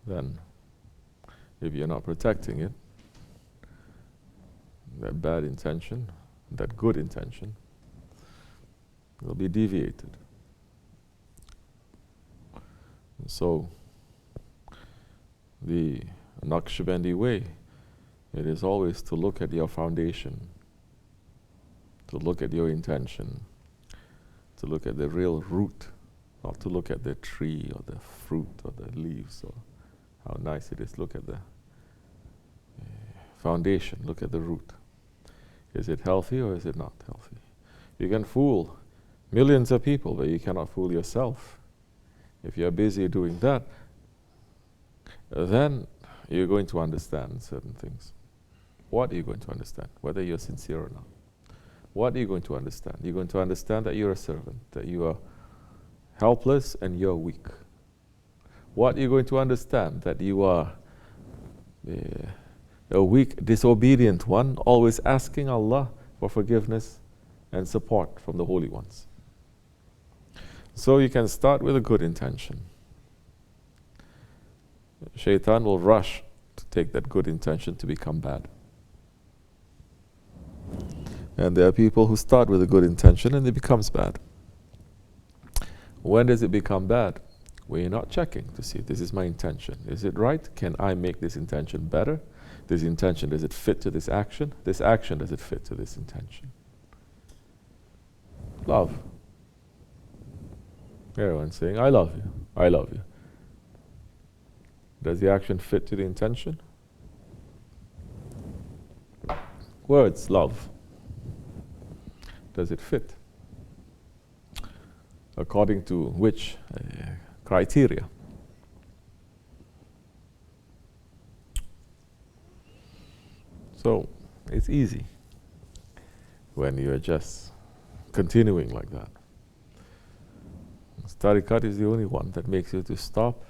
then if you're not protecting it, that bad intention, that good intention, will be deviated. And so, the Nakshibendi way, it is always to look at your foundation, to look at your intention, to look at the real root, not to look at the tree or the fruit or the leaves or how nice it is. Look at the foundation, look at the root. Is it healthy or is it not healthy? You can fool millions of people, but you cannot fool yourself. If you're busy doing that, then you're going to understand certain things. What are you going to understand? Whether you're sincere or not. What are you going to understand? You're going to understand that you're a servant, that you are helpless and you're weak. What are you going to understand? That you are a weak, disobedient one, always asking Allah for forgiveness and support from the holy ones. So you can start with a good intention. Shaitan will rush to take that good intention to become bad. And there are people who start with a good intention and it becomes bad. When does it become bad? When you're not checking to see, this is my intention. Is it right? Can I make this intention better? This intention, does it fit to this action? This action, does it fit to this intention? Love. Everyone's saying, I love you. I love you. Does the action fit to the intention? Words, love. Does it fit? According to which criteria? So, it's easy when you are just continuing like that. Tariqat is the only one that makes you to stop,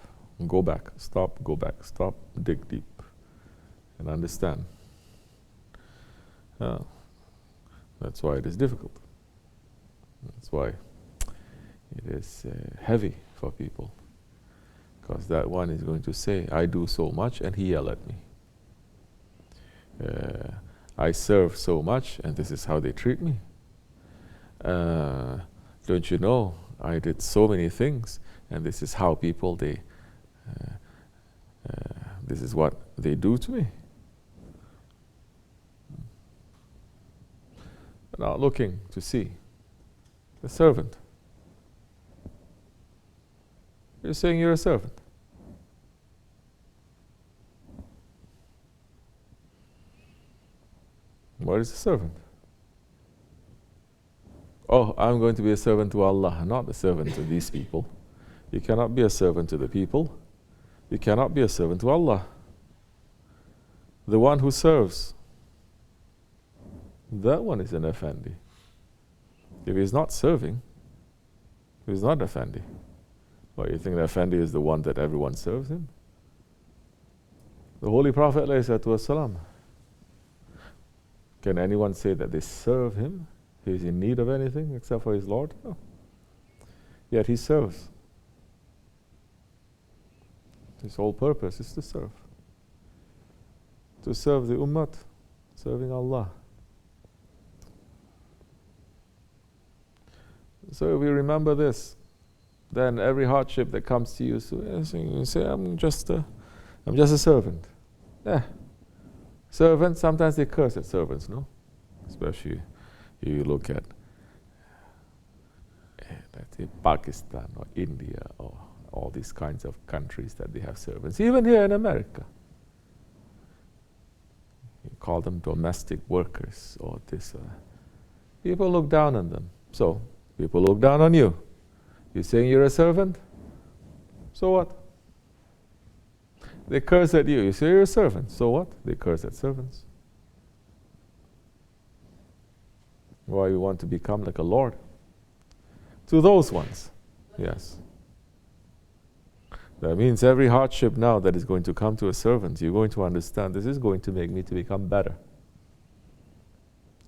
go back, stop, go back, stop, dig deep, and understand. That's why it is difficult. That's why it is heavy for people. Because that one is going to say, I do so much and he yell at me. I serve so much and this is how they treat me. Don't you know, I did so many things and this is how people, this is what they do to me. Not looking to see the servant. You're saying you're a servant. What is a servant? Oh, I'm going to be a servant to Allah, not a servant to these people. You cannot be a servant to the people. You cannot be a servant to Allah. The one who serves, that one is an Efendi. If he's not serving, he's not an Efendi. What, you think the Efendi is the one that everyone serves him? The Holy Prophet ﷺ, can anyone say that they serve him? He's in need of anything except for his Lord? No. Yet he serves. His whole purpose is to serve. To serve the Ummah, serving Allah. So if we remember this, then every hardship that comes to you, so you say, I'm just a servant. Yeah. Servants, sometimes they curse at servants, no? Especially you look at let's say Pakistan or India or all these kinds of countries that they have servants. Even here in America. You call them domestic workers or this. People look down on them. So, people look down on you. You're saying you're a servant? So what? They curse at you. You say you're a servant. So what? They curse at servants. Why you want to become like a lord? To those ones, yes. That means every hardship now that is going to come to a servant, you're going to understand this is going to make me to become better.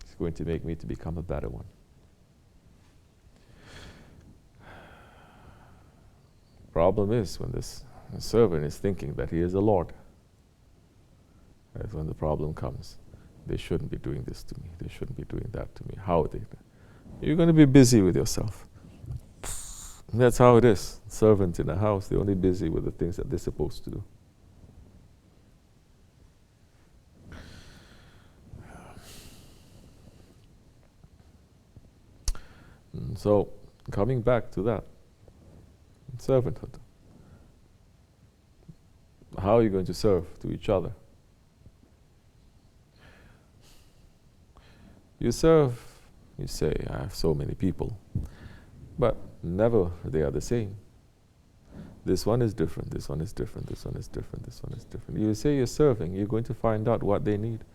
It's going to make me to become a better one. Problem is when this The servant is thinking that he is the Lord. That's when the problem comes. They shouldn't be doing this to me. They shouldn't be doing that to me. How are they? You're going to be busy with yourself. And that's how it is. Servants in a house, they're only busy with the things that they're supposed to do. And so, coming back to that, servanthood. How are you going to serve to each other? You serve, you say, I have so many people, but never they are the same. This one is different, this one is different, this one is different, this one is different. You say you're serving, you're going to find out what they need.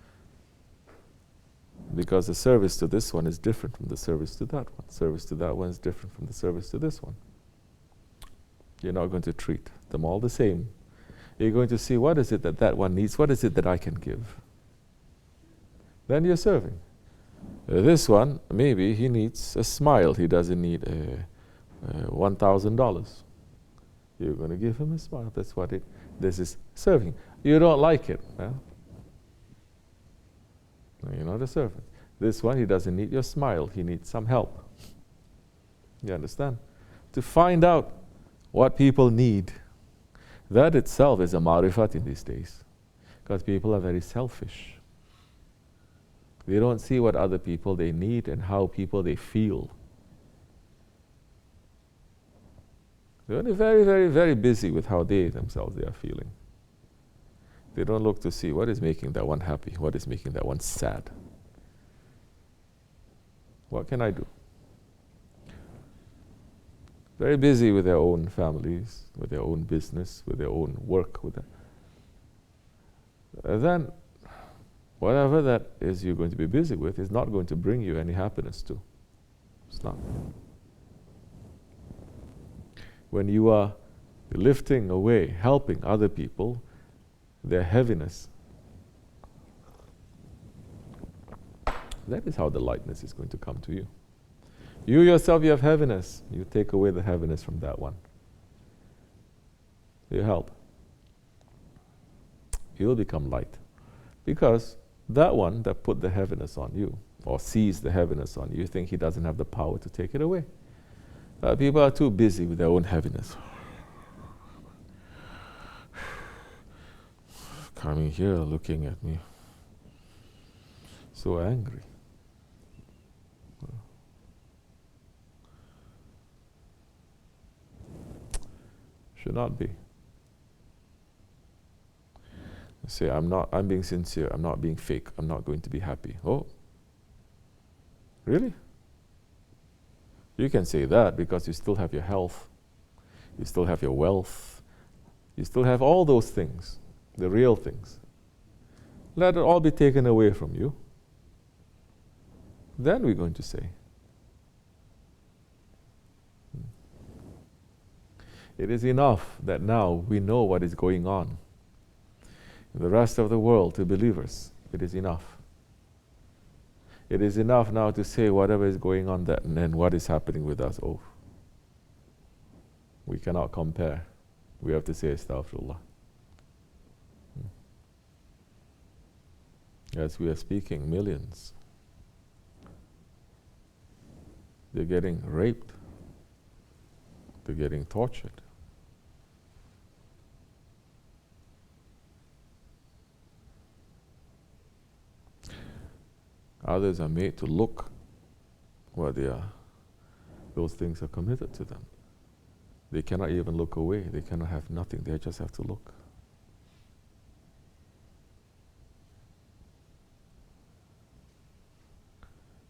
Because the service to this one is different from the service to that one. Service to that one is different from the service to this one. You're not going to treat them all the same. You're going to see what is it that that one needs, what is it that I can give. Then you're serving. This one, maybe he needs a smile. He doesn't need $1,000. You're going to give him a smile. That's what this is serving. You don't like it. Huh? No, you're not a servant. This one, he doesn't need your smile. He needs some help. You understand? To find out what people need, that itself is a marifat in these days. Because people are very selfish. They don't see what other people they need and how people they feel. They're only very, very, very busy with how they themselves they are feeling. They don't look to see what is making that one happy, what is making that one sad. What can I do? Very busy with their own families, with their own business, with their own work. Then, whatever that is you're going to be busy with is not going to bring you any happiness too. It's not. When you are lifting away, helping other people, their heaviness, that is how the lightness is going to come to you. You yourself, you have heaviness. You take away the heaviness from that one. You help. You will become light. Because that one that put the heaviness on you, or sees the heaviness on you, think he doesn't have the power to take it away. People are too busy with their own heaviness. Coming here, looking at me. So angry. Should not be. Say, I'm being sincere, I'm not being fake, I'm not going to be happy. Oh, really? You can say that because you still have your health, you still have your wealth, you still have all those things, the real things. Let it all be taken away from you. Then we're going to say. It is enough that now we know what is going on. In the rest of the world, to believers, it is enough. It is enough now to say whatever is going on that, and then what is happening with us. Oh, we cannot compare. We have to say astaghfirullah. As we are speaking, millions. They're getting raped. They're getting tortured. Others are made to look where they are. Those things are committed to them. They cannot even look away. They cannot have nothing. They just have to look.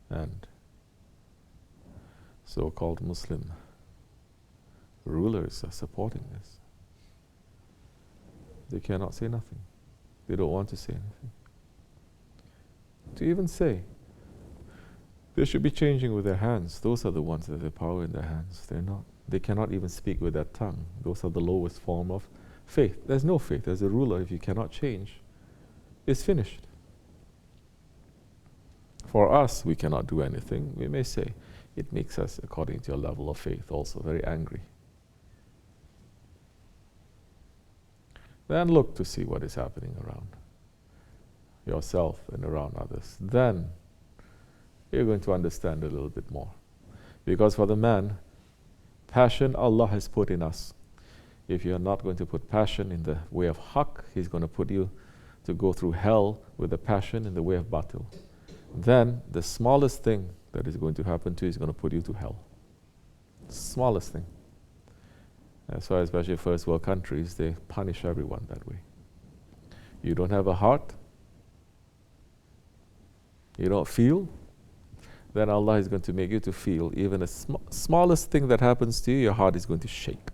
And so-called Muslim rulers are supporting this. They cannot say nothing. They don't want to say anything. To even say, they should be changing with their hands. Those are the ones that have the power in their hands. They're not. They cannot even speak with their tongue. Those are the lowest form of faith. There's no faith. As a ruler, if you cannot change, it's finished. For us, we cannot do anything. We may say, it makes us, according to your level of faith, also very angry. Then look to see what is happening around yourself and around others. Then you're going to understand a little bit more. Because for the man, passion Allah has put in us. If you're not going to put passion in the way of haqq, He's going to put you to go through hell with the passion in the way of batil. Then the smallest thing that is going to happen to you is going to put you to hell. Smallest thing. That's why especially first world countries, they punish everyone that way. You don't have a heart, you don't feel, then Allah is going to make you to feel even the smallest thing that happens to you, your heart is going to shake.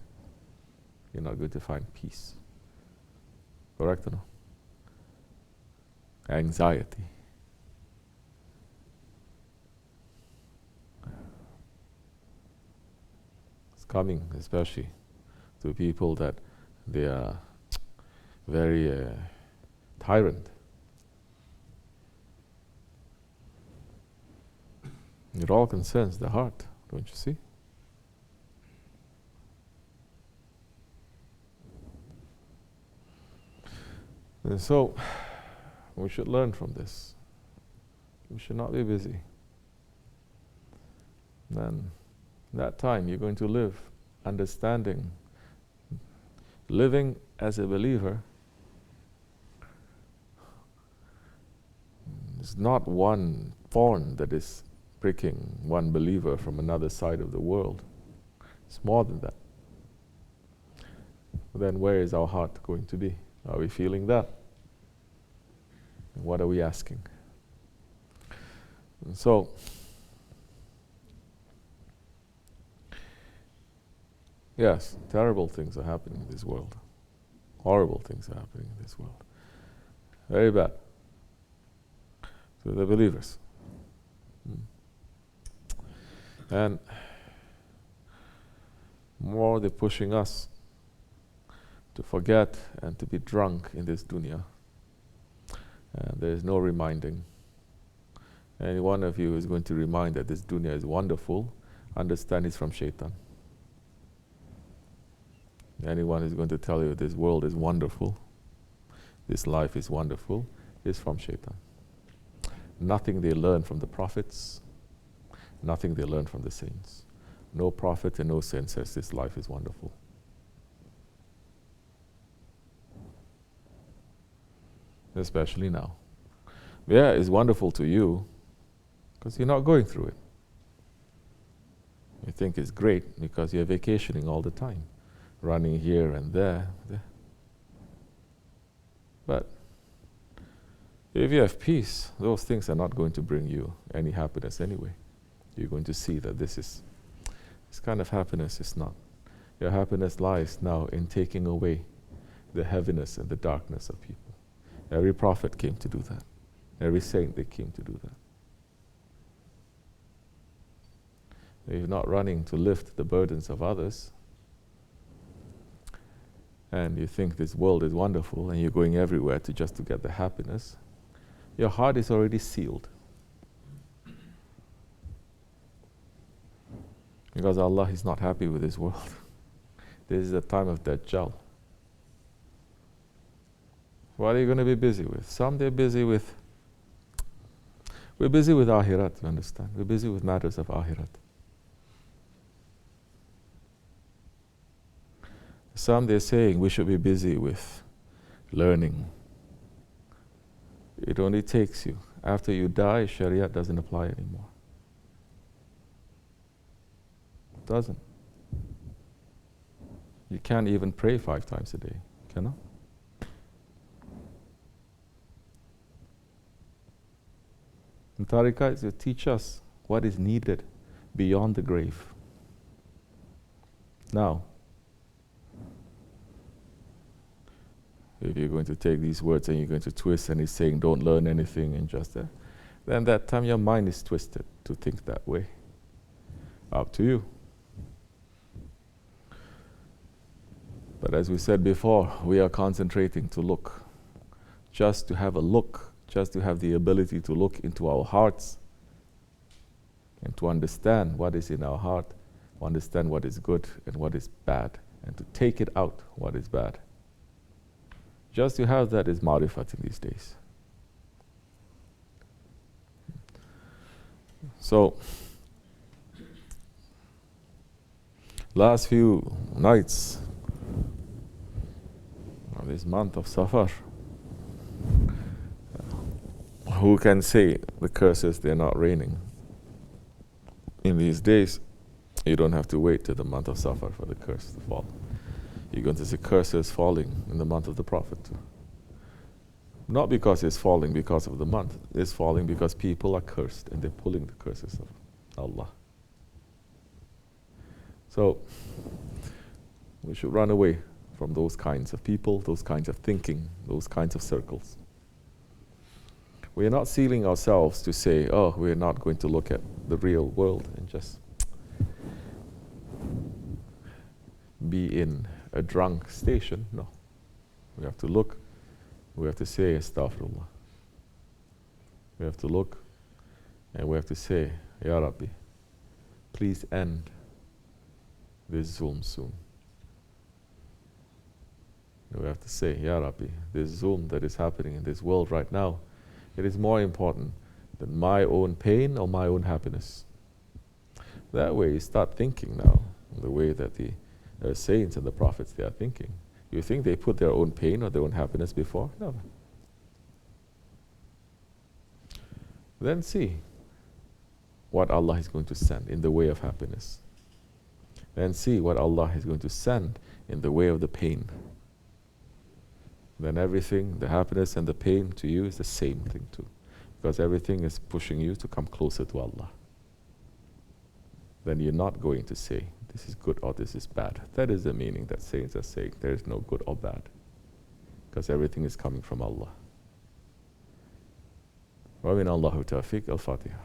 You're not going to find peace. Correct or no? Anxiety. It's coming especially to people that they are very tyrant. It all concerns the heart, don't you see? And so, we should learn from this. We should not be busy. Then, that time you're going to live understanding, living as a believer. It's not one thorn that is pricking one believer from another side of the world. It's more than that. Then where is our heart going to be? Are we feeling that? And what are we asking? And so, yes, terrible things are happening in this world. Horrible things are happening in this world. Very bad. To the believers. And more they're pushing us to forget and to be drunk in this dunya. And there is no reminding. Any one of you is going to remind that this dunya is wonderful, understand it's from Shaitan. Anyone who's going to tell you this world is wonderful, this life is wonderful, is from Shaitan. Nothing they learn from the prophets, nothing they learn from the saints. No prophet and no saint says this life is wonderful. Especially now. Yeah, it's wonderful to you because you're not going through it. You think it's great because you're vacationing all the time, running here and there. But if you have peace, those things are not going to bring you any happiness anyway. You're going to see that this kind of happiness is not. Your happiness lies now in taking away the heaviness and the darkness of people. Every prophet came to do that. Every saint, they came to do that. If you're not running to lift the burdens of others, and you think this world is wonderful, and you're going everywhere to get the happiness, your heart is already sealed. Because Allah is not happy with this world. This is the time of Dajjal. What are you going to be busy with? Some they're busy with. We're busy with Akhirat, you understand? We're busy with matters of Akhirat. Some they're saying we should be busy with learning. It only takes you. After you die, Sharia doesn't apply anymore. It doesn't. You can't even pray 5 times a day, cannot? And Tariqah is to teach us what is needed beyond the grave. Now, if you're going to take these words and you're going to twist and he's saying don't learn anything and just that, then that time your mind is twisted to think that way. Up to you. But as we said before, we are concentrating to look. Just to have a look, just to have the ability to look into our hearts and to understand what is in our heart, understand what is good and what is bad, and to take it out, what is bad. Just to have that is marifat in these days. So, last few nights of this month of Safar, who can say the curses, they're not raining? In these days, you don't have to wait till the month of Safar for the curse to fall. You're going to see curses falling in the month of the Prophet. Not because it's falling because of the month. It's falling because people are cursed and they're pulling the curses of Allah. So, we should run away from those kinds of people, those kinds of thinking, those kinds of circles. We are not sealing ourselves to say, oh, we're not going to look at the real world and just be in a drunk station. No. We have to look. We have to say, Astaghfirullah. We have to look and we have to say, Ya Rabbi, please end this zulm soon. And we have to say, Ya Rabbi, this zulm that is happening in this world right now, it is more important than my own pain or my own happiness. That way you start thinking now, the way that the saints and the prophets, they are thinking. You think they put their own pain or their own happiness before? No. Then see what Allah is going to send in the way of happiness. Then see what Allah is going to send in the way of the pain. Then everything, the happiness and the pain to you is the same thing too. Because everything is pushing you to come closer to Allah. Then you're not going to say, this is good or this is bad. That is the meaning that saints are saying, there is no good or bad. Because everything is coming from Allah. Wa min Allahu tawfiq. Al-Fatiha.